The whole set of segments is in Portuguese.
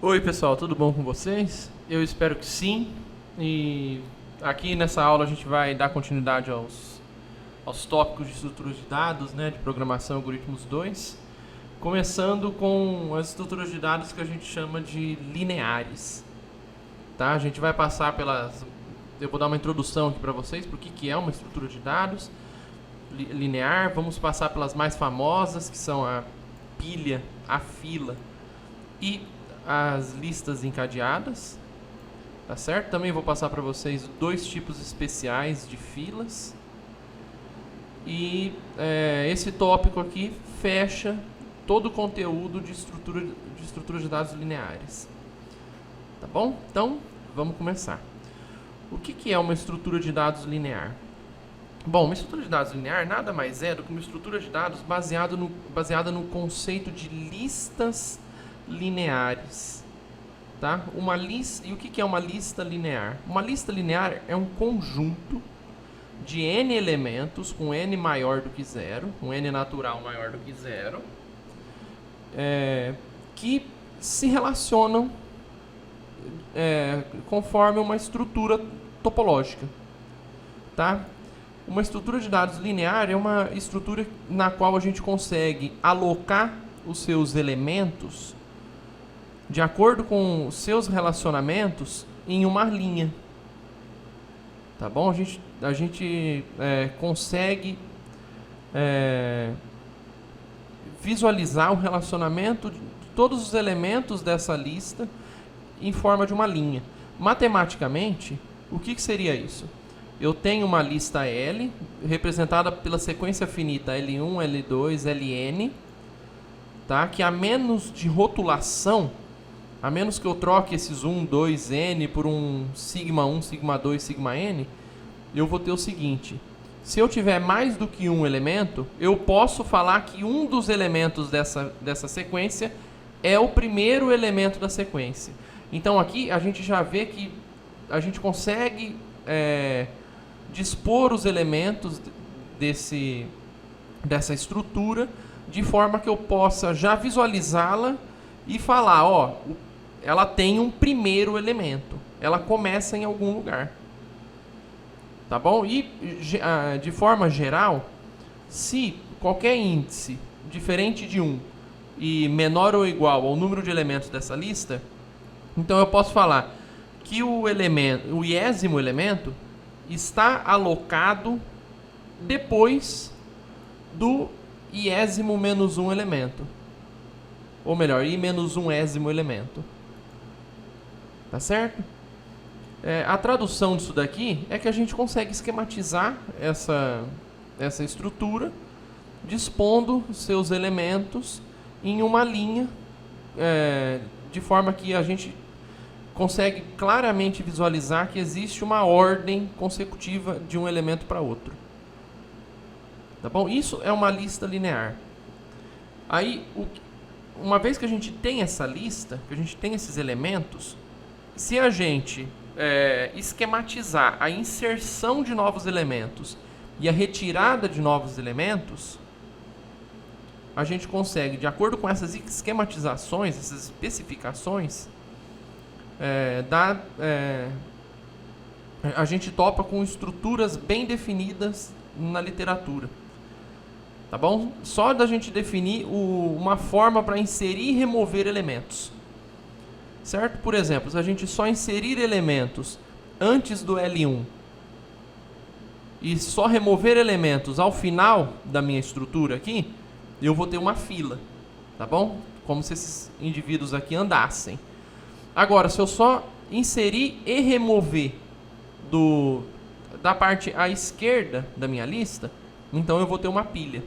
Oi pessoal, tudo bom com vocês? Eu espero que sim. E aqui nessa aula a gente vai dar continuidade aos tópicos de estruturas de dados, né, de programação e algoritmos 2, começando com as estruturas de dados que a gente chama de lineares. Tá? A gente vai passar pelas... Eu vou dar uma introdução aqui para vocês para o que é uma estrutura de dados linear. Vamos passar pelas mais famosas, que são a pilha, a fila e as listas encadeadas, tá certo? Também vou passar para vocês dois tipos especiais de filas. E esse tópico aqui fecha todo o conteúdo de estrutura de dados lineares. Tá bom? Então, vamos começar. O que é uma estrutura de dados linear? Bom, uma estrutura de dados linear nada mais é do que uma estrutura de dados baseada no conceito de listas lineares. Tá? Uma lista, e o que é uma lista linear? Uma lista linear é um conjunto de n elementos com n maior do que zero, com n natural maior do que zero, que se relacionam conforme uma estrutura topológica. Tá? Uma estrutura de dados linear é uma estrutura na qual a gente consegue alocar os seus elementos de acordo com os seus relacionamentos em uma linha. Tá bom? A gente consegue visualizar o relacionamento de todos os elementos dessa lista em forma de uma linha. Matematicamente, o que seria isso? Eu tenho uma lista L, representada pela sequência finita L1, L2, Ln, tá? Que a menos de rotulação, a menos que eu troque esses 1, 2, n por um sigma 1, sigma 2, sigma n, eu vou ter o seguinte: se eu tiver mais do que um elemento, eu posso falar que um dos elementos dessa sequência é o primeiro elemento da sequência. Então aqui a gente já vê que a gente consegue dispor os elementos dessa estrutura de forma que eu possa já visualizá-la e falar, ó, ela tem um primeiro elemento, ela começa em algum lugar. Tá bom? E de forma geral, se qualquer índice diferente de 1 e menor ou igual ao número de elementos dessa lista, então eu posso falar que o iésimo elemento está alocado depois do iésimo menos 1 elemento. Ou melhor, i menos 1ésimo elemento. Tá certo? A tradução disso daqui é que a gente consegue esquematizar essa estrutura, dispondo seus elementos em uma linha, de forma que a gente consegue claramente visualizar que existe uma ordem consecutiva de um elemento para outro. Tá bom? Isso é uma lista linear. Aí, uma vez que a gente tem essa lista, que a gente tem esses elementos, se a gente esquematizar a inserção de novos elementos e a retirada de novos elementos, a gente consegue, de acordo com essas esquematizações, essas especificações, a gente topa com estruturas bem definidas na literatura. Tá bom? Só da gente definir uma forma para inserir e remover elementos. Certo? Por exemplo, se a gente só inserir elementos antes do L1 e só remover elementos ao final da minha estrutura aqui, eu vou ter uma fila. Tá bom? Como se esses indivíduos aqui andassem. Agora, se eu só inserir e remover da parte à esquerda da minha lista, então eu vou ter uma pilha.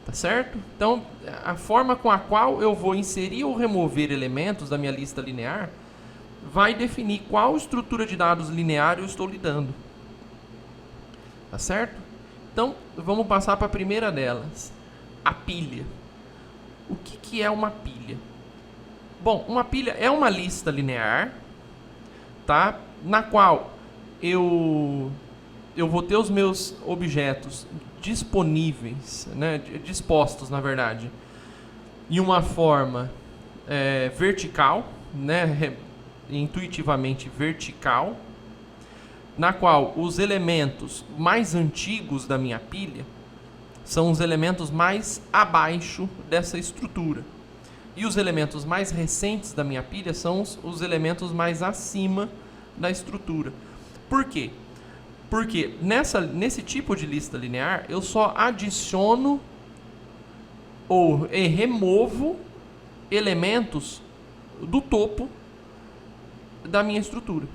Tá certo? Então, a forma com a qual eu vou inserir ou remover elementos da minha lista linear vai definir qual estrutura de dados linear eu estou lidando. Tá certo? Então, vamos passar para a primeira delas, a pilha. O que é uma pilha? Bom, uma pilha é uma lista linear, tá? Na qual eu vou ter os meus objetos disponíveis, né, dispostos, na verdade, em uma forma vertical, né, intuitivamente vertical, na qual os elementos mais antigos da minha pilha são os elementos mais abaixo dessa estrutura. E os elementos mais recentes da minha pilha são os elementos mais acima da estrutura. Por quê? Porque nesse tipo de lista linear, eu só adiciono ou removo elementos do topo da minha estrutura.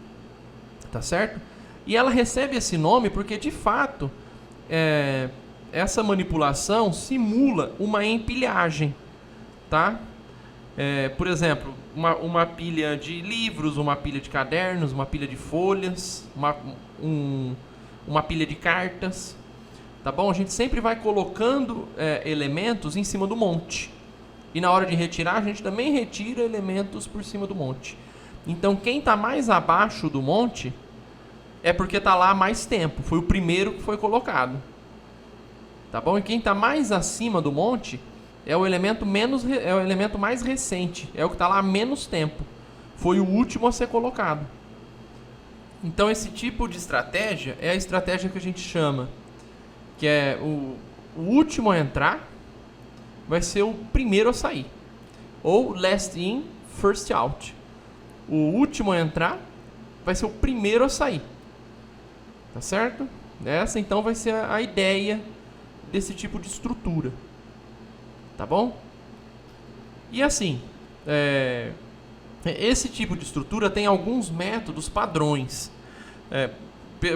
Tá certo? E ela recebe esse nome porque, de fato, essa manipulação simula uma empilhagem. Tá? Por exemplo, uma pilha de livros, uma pilha de cadernos, uma pilha de folhas, uma pilha de cartas. Tá bom? A gente sempre vai colocando elementos em cima do monte. E na hora de retirar, a gente também retira elementos por cima do monte. Então, quem está mais abaixo do monte é porque está lá há mais tempo. Foi o primeiro que foi colocado. Tá bom? E quem está mais acima do monte é o elemento mais recente. É o que está lá há menos tempo. Foi o último a ser colocado. Então, esse tipo de estratégia é a estratégia que a gente chama, que é o último a entrar vai ser o primeiro a sair. Ou last in, first out. O último a entrar vai ser o primeiro a sair. Tá certo? Essa então vai ser a ideia desse tipo de estrutura. Tá bom? E assim, esse tipo de estrutura tem alguns métodos padrões.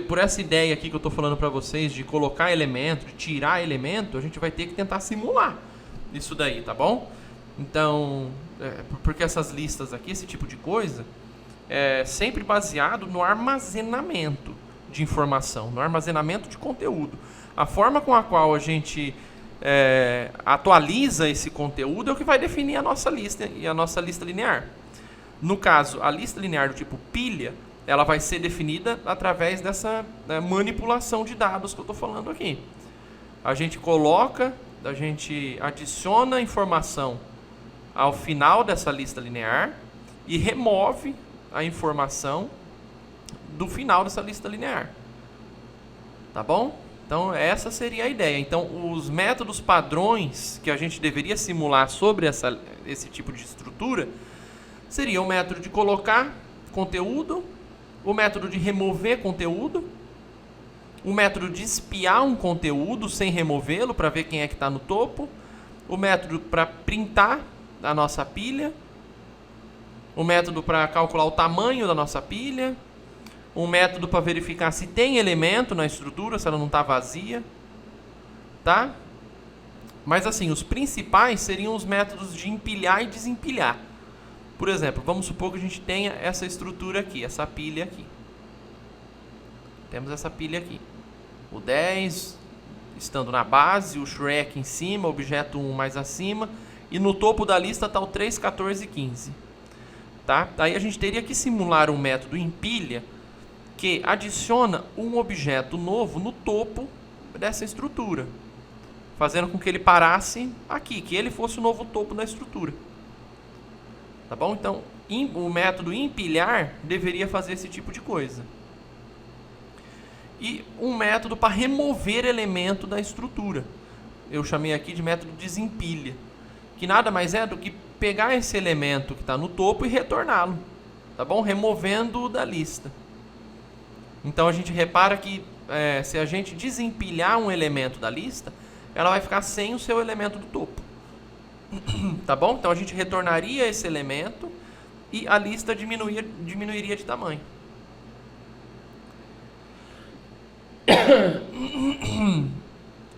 Por essa ideia aqui que eu estou falando para vocês de colocar elemento, de tirar elemento, a gente vai ter que tentar simular isso daí, tá bom? Então, porque essas listas aqui, esse tipo de coisa, é sempre baseado no armazenamento de informação, no armazenamento de conteúdo. A forma com a qual a gente atualiza esse conteúdo é o que vai definir a nossa lista e a nossa lista linear. No caso, a lista linear do tipo pilha, ela vai ser definida através dessa manipulação de dados que eu estou falando aqui. A gente adiciona informação ao final dessa lista linear e remove a informação do final dessa lista linear. Tá bom? Então, essa seria a ideia. Então, os métodos padrões que a gente deveria simular sobre esse tipo de estrutura seria o método de colocar conteúdo, o método de remover conteúdo, o método de espiar um conteúdo sem removê-lo para ver quem é que está no topo, o método para printar a nossa pilha, o método para calcular o tamanho da nossa pilha, um método para verificar se tem elemento na estrutura, se ela não está vazia, tá? Mas assim, os principais seriam os métodos de empilhar e desempilhar. Por exemplo, vamos supor que a gente tenha essa estrutura aqui, essa pilha aqui. Temos essa pilha aqui. O 10 estando na base, o Shrek em cima, o objeto 1 mais acima, e no topo da lista está o 3, 14 e 15. Tá? Daí a gente teria que simular um método empilha que adiciona um objeto novo no topo dessa estrutura, fazendo com que ele parasse aqui, que ele fosse o novo topo da estrutura. Tá bom? Então, o método empilhar deveria fazer esse tipo de coisa. E um método para remover elemento da estrutura. Eu chamei aqui de método desempilha, que nada mais é do que pegar esse elemento que está no topo e retorná-lo, tá bom? Removendo-o da lista. Então a gente repara que se a gente desempilhar um elemento da lista, ela vai ficar sem o seu elemento do topo. Tá bom? Então a gente retornaria esse elemento e a lista diminuiria de tamanho.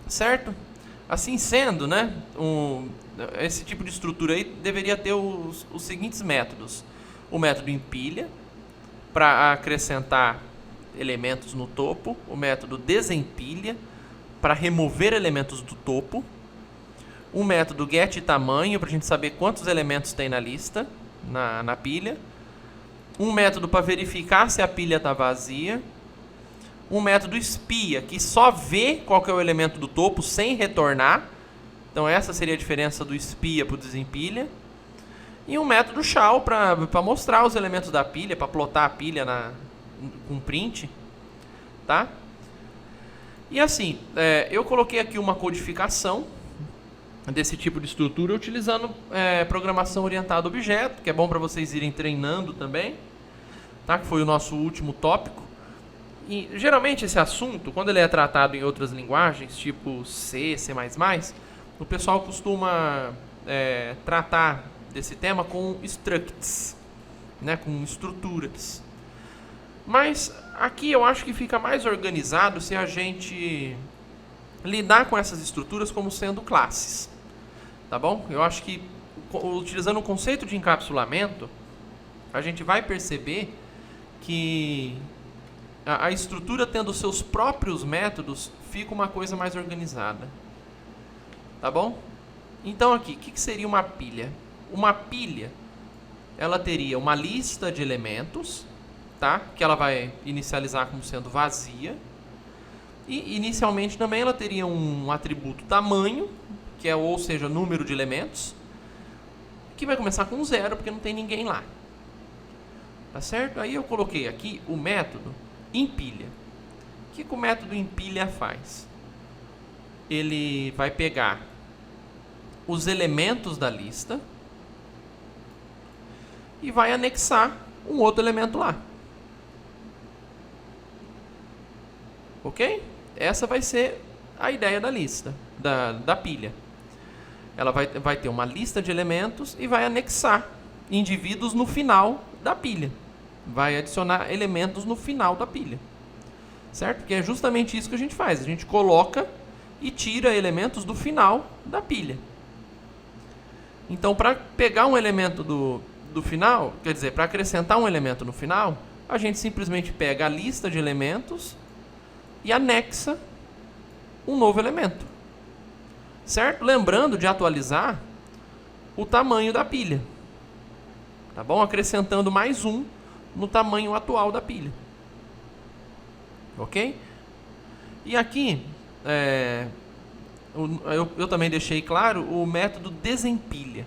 Certo? Assim sendo, né, esse tipo de estrutura aí deveria ter os seguintes métodos. O método empilha, para acrescentar elementos no topo. O método desempilha, para remover elementos do topo. Um método getTamanho, para a gente saber quantos elementos tem na lista, na pilha. Um método para verificar se a pilha está vazia. Um método espia, que só vê qual que é o elemento do topo sem retornar. Então essa seria a diferença do espia para o desempilha. e um método shell para mostrar os elementos da pilha, para plotar a pilha com print, tá? E assim, eu coloquei aqui uma codificação desse tipo de estrutura utilizando programação orientada a objeto, que é bom para vocês irem treinando também, tá? Que foi o nosso último tópico. E geralmente esse assunto, quando ele é tratado em outras linguagens, tipo C, C++, o pessoal costuma tratar desse tema com structs, né? Com estruturas. Mas aqui eu acho que fica mais organizado se a gente lidar com essas estruturas como sendo classes. Tá bom? Eu acho que utilizando o conceito de encapsulamento, a gente vai perceber que a estrutura tendo seus próprios métodos fica uma coisa mais organizada. Tá bom? Então aqui, o que seria uma pilha? Uma pilha, ela teria uma lista de elementos, tá? Que ela vai inicializar como sendo vazia. E inicialmente também ela teria um atributo tamanho, que é, ou seja, número de elementos, que vai começar com 0, porque não tem ninguém lá. Tá certo? Aí eu coloquei aqui o método empilha. O que o método empilha faz? Ele vai pegar os elementos da lista e vai anexar um outro elemento lá. Ok? Essa vai ser a ideia da lista, da pilha. Ela vai ter uma lista de elementos e vai anexar indivíduos no final da pilha. Vai adicionar elementos no final da pilha. Certo? Porque é justamente isso que a gente faz. A gente coloca e tira elementos do final da pilha. Então, para pegar um elemento do final, quer dizer, para acrescentar um elemento no final, a gente simplesmente pega a lista de elementos e anexa um novo elemento. Certo? Lembrando de atualizar o tamanho da pilha. Tá bom? Acrescentando mais um no tamanho atual da pilha. Ok? E aqui, eu também deixei claro o método desempilha.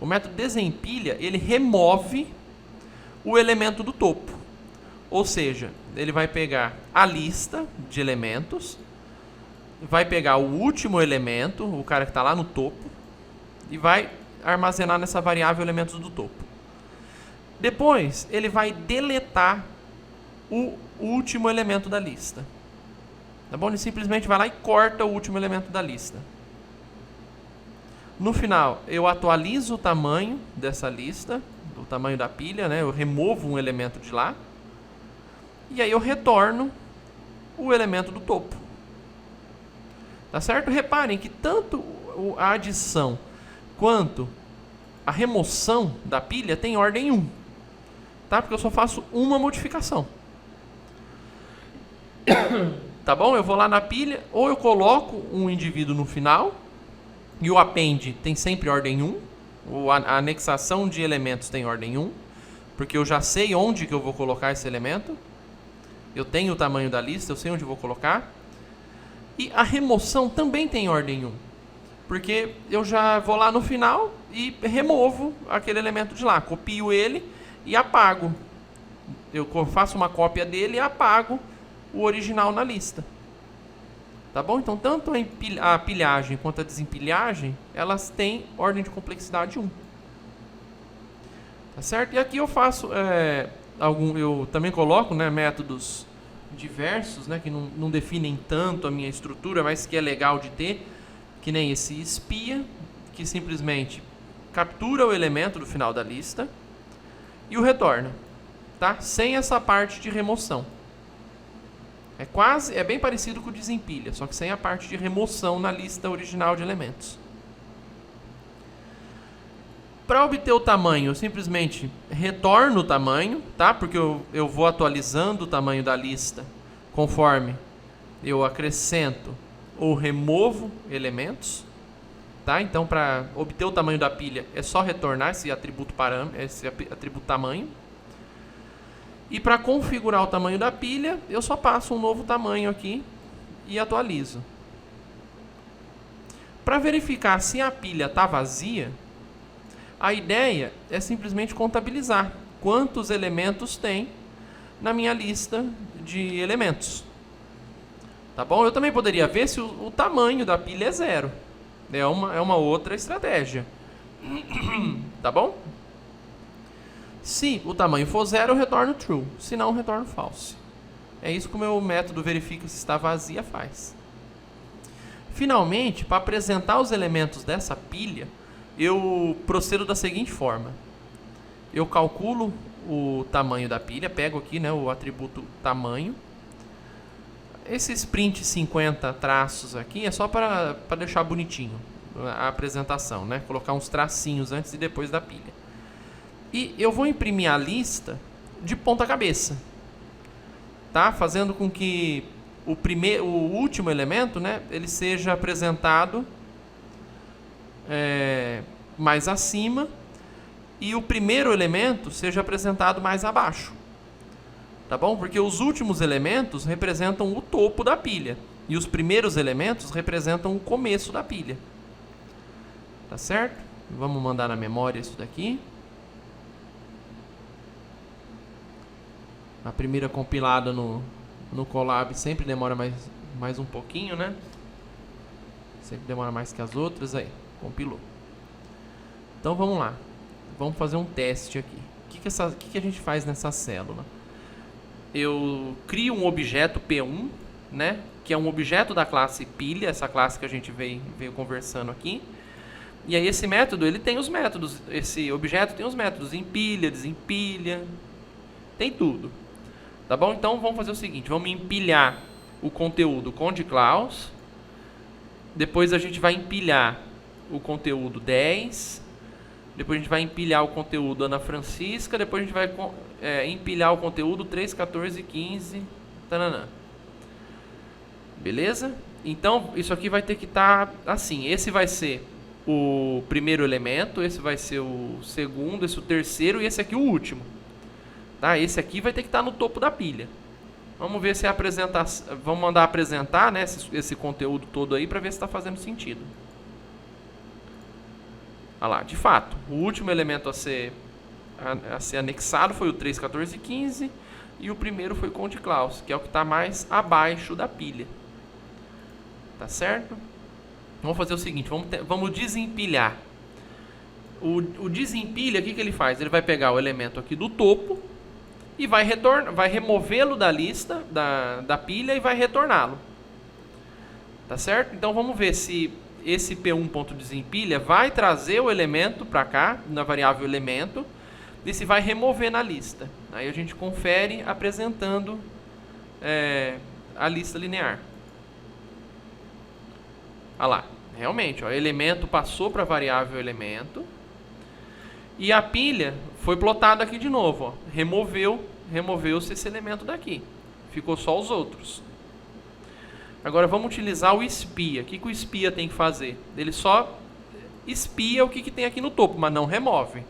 O método desempilha, ele remove o elemento do topo. Ou seja, ele vai pegar a lista de elementos, vai pegar o último elemento, o cara que está lá no topo, e vai armazenar nessa variável elementos do topo. Depois, ele vai deletar o último elemento da lista. Tá bom? Ele simplesmente vai lá e corta o último elemento da lista. No final, eu atualizo o tamanho dessa lista, o tamanho da pilha, né? Eu removo um elemento de lá. E aí eu retorno o elemento do topo. Tá certo? Reparem que tanto a adição quanto a remoção da pilha tem ordem 1. Tá? Porque eu só faço uma modificação. Tá bom? Eu vou lá na pilha, ou eu coloco um indivíduo no final, e o append tem sempre ordem 1, ou a anexação de elementos tem ordem 1, porque eu já sei onde que eu vou colocar esse elemento. Eu tenho o tamanho da lista, eu sei onde eu vou colocar. E a remoção também tem ordem 1, porque eu já vou lá no final e removo aquele elemento de lá, copio ele e apago. Eu faço uma cópia dele e apago o original na lista. Tá bom? Então, tanto a pilhagem quanto a desempilhagem, elas têm ordem de complexidade 1. Tá certo? E aqui eu faço eu também coloco, né, métodos diversos, né, que não definem tanto a minha estrutura, mas que é legal de ter, que nem esse espia, que simplesmente captura o elemento do final da lista e o retorna, tá? Sem essa parte de remoção. É bem parecido com o desempilha, só que sem a parte de remoção na lista original de elementos. Para obter o tamanho, eu simplesmente retorno o tamanho, tá? Porque eu vou atualizando o tamanho da lista conforme eu acrescento ou removo elementos, tá? Então, para obter o tamanho da pilha, é só retornar esse atributo tamanho. E para configurar o tamanho da pilha, eu só passo um novo tamanho aqui e atualizo. Para verificar se a pilha está vazia, A ideia é simplesmente contabilizar quantos elementos tem na minha lista de elementos. Tá bom? Eu também poderia ver se o tamanho da pilha é 0. É uma outra estratégia. Tá bom? Se o tamanho for 0, eu retorno true. Se não, eu retorno false. É isso que o meu método verifica se está vazia faz. Finalmente, para apresentar os elementos dessa pilha, eu procedo da seguinte forma. Eu calculo o tamanho da pilha, pego aqui, né, o atributo tamanho. Esses print 50 traços aqui é só para deixar bonitinho a apresentação, né? Colocar uns tracinhos antes e depois da pilha. E eu vou imprimir a lista de ponta cabeça, tá? Fazendo com que o último elemento, né, ele seja apresentado mais acima e o primeiro elemento seja apresentado mais abaixo. Tá bom? Porque os últimos elementos representam o topo da pilha e os primeiros elementos representam o começo da pilha. Tá certo? Vamos mandar na memória isso daqui. A primeira compilada no Colab sempre demora mais um pouquinho, né? Sempre demora mais que as outras. Aí, compilou. Então vamos lá. Vamos fazer um teste aqui. O que a gente faz nessa célula? Eu crio um objeto P1, né? Que é um objeto da classe pilha, essa classe que a gente veio conversando aqui. E aí esse método, ele tem os métodos, esse objeto tem os métodos empilha, desempilha, tem tudo. Tá bom? Então vamos fazer o seguinte, vamos empilhar o conteúdo CondeClaus, depois a gente vai empilhar o conteúdo 10, depois a gente vai empilhar o conteúdo Ana Francisca, depois a gente vai empilhar o conteúdo 3, 14, 15, tananã. Beleza? Então isso aqui vai ter que estar assim, esse vai ser o primeiro elemento, esse vai ser o segundo, esse o terceiro e esse aqui o último. Tá? Esse aqui vai ter que estar no topo da pilha. Vamos ver se vamos mandar apresentar, né, esse conteúdo todo aí para ver se está fazendo sentido. Olha lá, de fato, o último elemento a ser anexado foi o 3, 14 e 15 e o primeiro foi o CondeClaus, que é o que está mais abaixo da pilha. Tá certo? Vamos fazer o seguinte, vamos desempilhar. O desempilha, o que ele faz? Ele vai pegar o elemento aqui do topo e vai removê-lo da lista, da pilha e vai retorná-lo. Tá certo? Então vamos ver se esse P1.desempilha vai trazer o elemento para cá, na variável elemento, e se vai remover na lista. Aí a gente confere apresentando a lista linear. Olha lá, realmente, ó, elemento passou para a variável elemento e a pilha foi plotada aqui de novo. Ó, removeu-se esse elemento daqui, ficou só os outros. Agora vamos utilizar o espia. O que o espia tem que fazer? Ele só espia o que tem aqui no topo, mas não remove.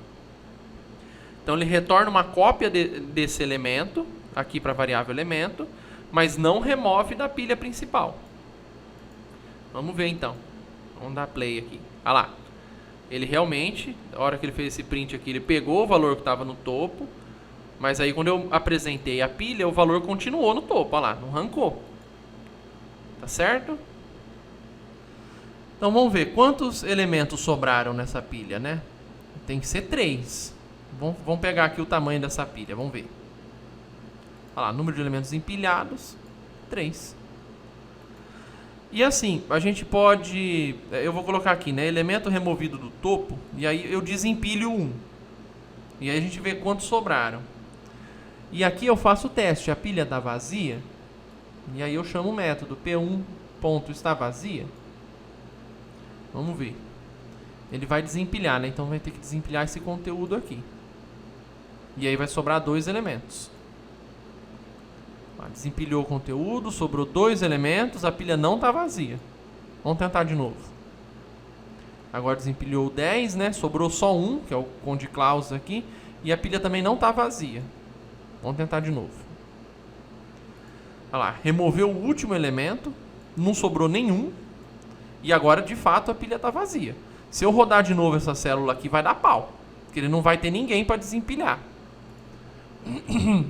Então ele retorna uma cópia desse elemento, aqui para a variável elemento, mas não remove da pilha principal. Vamos ver então. Vamos dar play aqui. Olha lá. Ele realmente, na hora que ele fez esse print aqui, ele pegou o valor que estava no topo, mas aí quando eu apresentei a pilha, o valor continuou no topo. Olha lá, não arrancou. Tá certo? Então vamos ver quantos elementos sobraram nessa pilha, né? Tem que ser 3. Vamos pegar aqui o tamanho dessa pilha, vamos ver. Olha lá, número de elementos empilhados, 3. E assim, a gente pode... Eu vou colocar aqui, né? Elemento removido do topo, e aí eu desempilho 1. E aí a gente vê quantos sobraram. E aqui eu faço o teste, a pilha está vazia, e aí eu chamo o método P1.está vazia. Vamos ver. Ele vai desempilhar, né? Então vai ter que desempilhar esse conteúdo aqui. E aí vai sobrar 2 elementos. Desempilhou o conteúdo, sobrou 2 elementos, a pilha não está vazia. Vamos tentar de novo. Agora desempilhou 10, né? Sobrou só 1, que é o CondeClaus aqui, e a pilha também não está vazia. Vamos tentar de novo. Olha lá, removeu o último elemento, não sobrou nenhum, e agora de fato a pilha está vazia. Se eu rodar de novo essa célula aqui, vai dar pau. Porque ele não vai ter ninguém para desempilhar.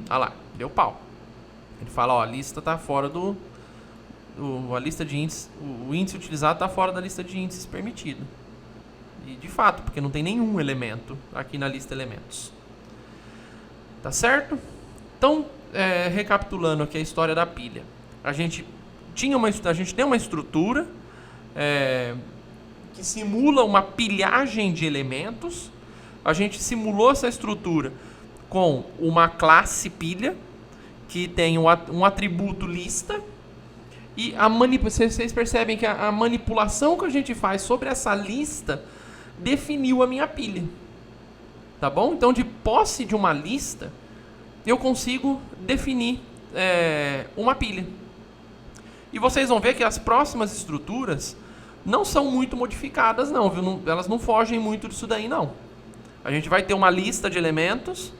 Olha lá, deu pau. Ele fala, ó, a lista está fora a lista de índices, o índice utilizado está fora da lista de índices permitido. E de fato, porque não tem nenhum elemento aqui na lista elementos. Tá certo? Então, recapitulando aqui a história da pilha. A gente tem uma estrutura que simula uma pilhagem de elementos. A gente simulou essa estrutura com uma classe pilha, que tem um atributo lista. E vocês percebem que a manipulação que a gente faz sobre essa lista definiu a minha pilha. Tá bom? Então, de posse de uma lista, eu consigo definir uma pilha. E vocês vão ver que as próximas estruturas não são muito modificadas, não, viu? Elas não fogem muito disso daí, não. A gente vai ter uma lista de elementos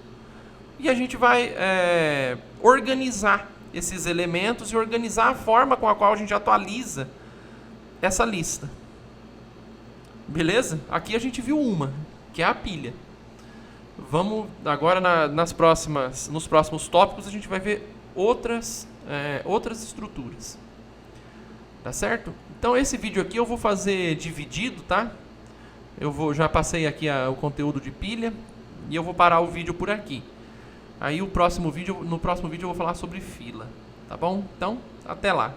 e a gente vai organizar esses elementos e organizar a forma com a qual a gente atualiza essa lista. Beleza? Aqui a gente viu uma, que é a pilha. Vamos agora nos próximos tópicos a gente vai ver outras estruturas. Tá certo? Então esse vídeo aqui eu vou fazer dividido, tá? Já passei aqui o conteúdo de pilha e eu vou parar o vídeo por aqui. Aí no próximo vídeo eu vou falar sobre fila, tá bom? Então, até lá.